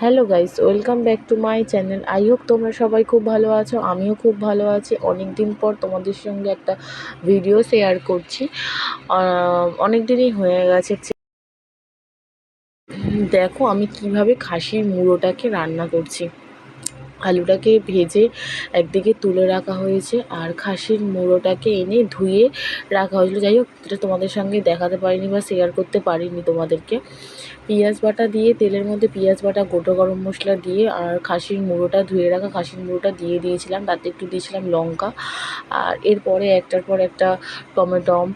Hello guys, welcome back to my channel. I hope তোমরা সবাই খুব ভালো আছো। আমিও খুব ভালো আছি। অনেক দিন পর তোমাদের সঙ্গে একটা ভিডিও শেয়ার করছি। অনেক দিনই হয়ে গেছে। দেখো আমি কিভাবে খাসির মুড়োটাকে রান্না করছি। আলুটাকে ভেজে একদিকে তুলে রাখা হয়েছে, আর খাসির মুড়োটাকে এনে ধুয়ে রাখা হয়েছিল। যাই হোক, এটা তোমাদের সঙ্গে দেখাতে পারিনি বা শেয়ার করতে পারিনি তোমাদেরকে। পেঁয়াজ বাটা দিয়ে, তেলের মধ্যে পেঁয়াজ বাটা, গোটা গরম মশলা দিয়ে, আর খাসির মুড়োটা, ধুয়ে রাখা খাসির মুড়োটা দিয়ে দিয়েছিলাম। তাতে একটু দিয়েছিলাম লঙ্কা, আর এরপরে একটার পর একটা টমেটম,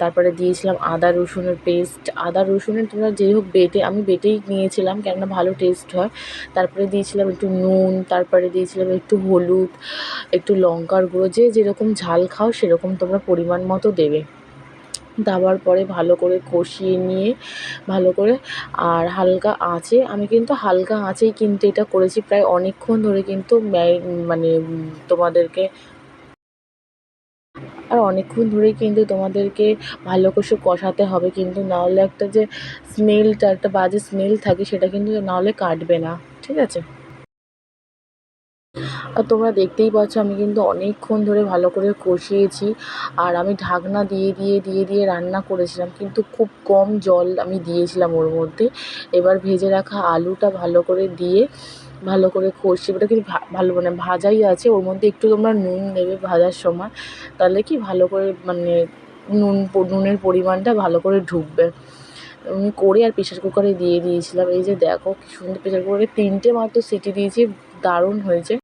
তারপরে দিয়েছিলাম আদা রসুনের পেস্ট। আদা রসুনের তোমরা যেই হোক আমি বেটেই নিয়েছিলাম, কেননা ভালো টেস্ট হয়। তারপরে দিয়েছিলাম একটু নুন, তারপরে দিয়েছিলাম একটু হলুদ, একটু লঙ্কার গুঁড়ো। যে যেরকম ঝাল খাও সেরকম তোমরা পরিমাণ মতো দেবে। দেওয়ার পরে ভালো করে কষিয়ে নিয়ে, ভালো করে, আর হালকা আঁচে, আমি কিন্তু হালকা আঁচেই কিন্তু এটা করেছি। প্রায় অনেকক্ষণ ধরে কিন্তু মানে তোমাদেরকে অনেকক্ষণ ধরেই কিন্তু তোমাদেরকে ভালো করে কষাতে হবে, কিন্তু নাহলে একটা যে স্মেলটা, একটা বাজে স্মেল থাকে, সেটা কিন্তু নাহলে কাটবে না। ঠিক আছে? আর তোমরা দেখতেই পাচ্ছ আমি কিন্তু অনেকক্ষণ ধরে ভালো করে কষিয়েছি। আর আমি ঢাকনা দিয়ে রান্না করেছিলাম, কিন্তু খুব কম জল আমি দিয়েছিলাম ওর মধ্যে। এবার ভেজে রাখা আলুটা ভালো করে দিয়ে, ভালো করে কষিয়ে, ওটা কিন্তু ভালো মানে ভাজাই আছে, ওর মধ্যে একটু তোমরা নুন দেবে ভাজার সময়। তাহলে কি ভালো করে মানে নুনের পরিমাণটা ভালো করে ঢুকবে। আমি করে আর প্রেশার কুকারে দিয়ে দিয়েছিলাম। এই যে দেখো কি সুন্দর, প্রেশার কুকারে 3টে মাত্র সিটি দিয়েছি, দারুণ হয়েছে।